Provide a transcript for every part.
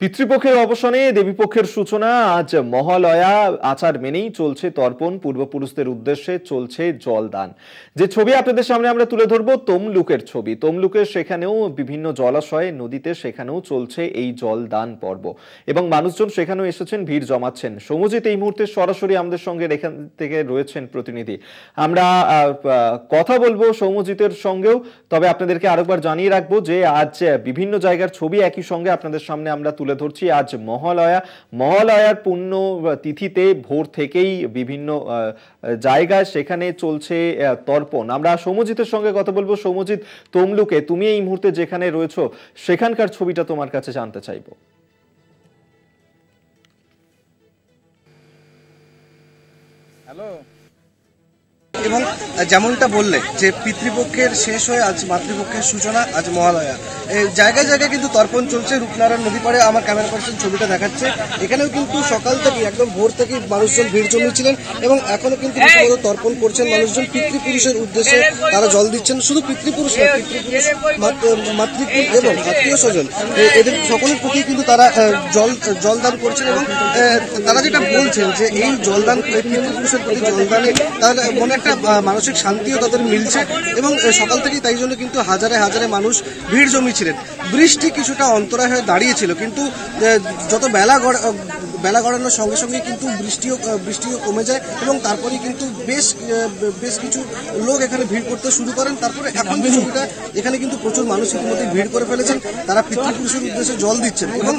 পিতৃপক্ষের অবসানে দেবীপক্ষের সূচনা। আজ মহালয়া। আচার মেনেই চলছে তর্পণ, পূর্বপুরুষদের উদ্দেশ্যে চলছে জলদান। যে ছবি আপনাদের সামনে আমরা তুলে ধরবো তমলুকের ছবি। তমলুকের সেখানেও বিভিন্ন জলাশয়ে, নদীতে সেখানেও চলছে এই জলদান পর্ব এবং মানুষজন সেখানেও এসেছেন, ভিড় জমাচ্ছেন। সৌম্যজিৎ এই মুহূর্তে সরাসরি আমাদের সঙ্গে এখান থেকে রয়েছেন প্রতিনিধি। আমরা কথা বলবো সৌম্যজিতের সঙ্গেও। তবে আপনাদেরকে আরেকবার জানিয়ে রাখবো যে আজ বিভিন্ন জায়গার ছবি একই সঙ্গে আপনাদের সামনে আমরা তুলে ধরছি। আজ মহালয়ার পুণ্য তিথিতে ভোর থেকেই বিভিন্ন জায়গায় সেখানে চলছে তর্পণ। আমরা সৌম্যজিতের সঙ্গে কথা বলবো। সৌম্যজিৎ, তমলুকে তুমি এই মুহূর্তে যেখানে রয়েছো সেখানকার ছবিটা তোমার কাছে জানতে চাইবো। হ্যালো। এবং যেমনটা বললে যে পিতৃপক্ষের শেষ হয়ে আজ মাতৃপক্ষের সূচনা, আজ মহালয়া। জায়গায় জায়গায় কিন্তু তর্পণ চলছে। রূপনারায়ণ নদী পাড়ে আমার ক্যামেরা পার্সন ছবিটা দেখাচ্ছে। এখানেও কিন্তু সকাল থেকে একদম ভোর থেকে মানুষজন ভিড় জমিয়েছিলেন এবং এখনো কিন্তু তর্পণ করছেন মানুষজন। পিতৃপুরুষের উদ্দেশ্যে তারা জল দিচ্ছেন। শুধু পিতৃপুরুষ না, পিতৃপুরুষ, মাতৃকুল এবং আত্মীয় স্বজন, এদের সকলের প্রতি কিন্তু তারা জলদান করছেন। এবং তারা যেটা বলছেন যে এই জলদান, পিতৃপুরুষের প্রতি জলদানে তাদের মনে একটা মানসিক শান্তিও তাদের মিলছে। এবং সকাল থেকেই তাই জন্য কিন্তু হাজারে হাজারে মানুষ ভিড় জমিয়েছিলেন। বৃষ্টি কিছুটা অন্তরায় হয়ে দাঁড়িয়েছিল, কিন্তু যত বেলা গড়ানোর সঙ্গে সঙ্গে কিন্তু বৃষ্টিও কমে যায় এবং তারপরে কিন্তু বেশ কিছু লোক এখানে ভিড় করতে শুরু করেন। তারপরে এখন যে ছবিটা, এখানে কিন্তু প্রচুর মানুষ ইতিমধ্যে ভিড় করে ফেলেছেন। তারা পিতৃপুরুষের উদ্দেশ্যে জল দিচ্ছেন। এবং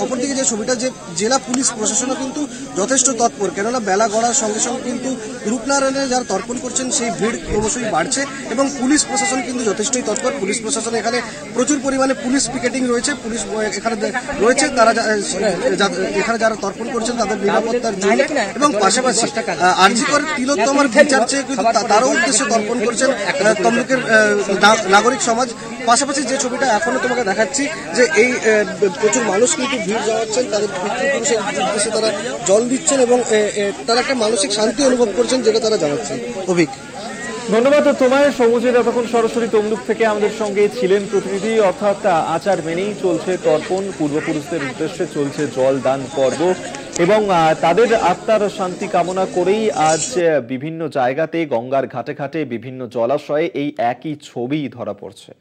অপরদিকে যে ছবিটা, যে জেলা পুলিশ প্রশাসনও কিন্তু যথেষ্ট তৎপর, কেননা বেলা গড়ার সঙ্গে সঙ্গে কিন্তু রূপনারায়ণে যারা তর্পণ করছেন সেই ভিড় ক্রমশই বাড়ছে এবং পুলিশ প্রশাসন কিন্তু যথেষ্টই তৎপর। পুলিশ প্রশাসন এখানে প্রচুর পরিমাণে পুলিশ পিকেটিং রয়েছে, পুলিশ এখানে রয়েছে। তারা এখানে যারা তর্পণ করছেন তাদের নিরাপত্তার জন্য এবং পাশাপাশি আরজিকর তিলোত্তমার বিচার চেয়ে কিন্তু তারও উদ্দেশ্যে তর্পণ করছেন তমলুকের নাগরিক সমাজ। পাশাপাশি যে ছবিটা এখনো তোমাকে দেখাচ্ছি, যে এই প্রচুর মানুষ কিন্তু ভিড় জমাচ্ছেন, তাদের পিতৃপুরুষের উদ্দেশ্যে তারা জল দিচ্ছেন এবং তারা একটা মানসিক শান্তি অনুভব করছেন, যেটা তারা জানাচ্ছেন। অভিক, ধন্যবাদ তোমায়। সৌম্যজিৎ এতক্ষণ সরাসরি তমলুক থেকে আমাদের সঙ্গে ছিলেন প্রতিনিধি। অর্থাৎ আচার মেনেই চলছে তর্পণ, পূর্বপুরুষদের উদ্দেশ্যে চলছে জল দান পর্ব এবং তাদের আত্মার শান্তি কামনা করেই আজ বিভিন্ন জায়গাতে, গঙ্গার ঘাটে ঘাটে, বিভিন্ন জলাশয়ে এই একই ছবি ধরা পড়ছে।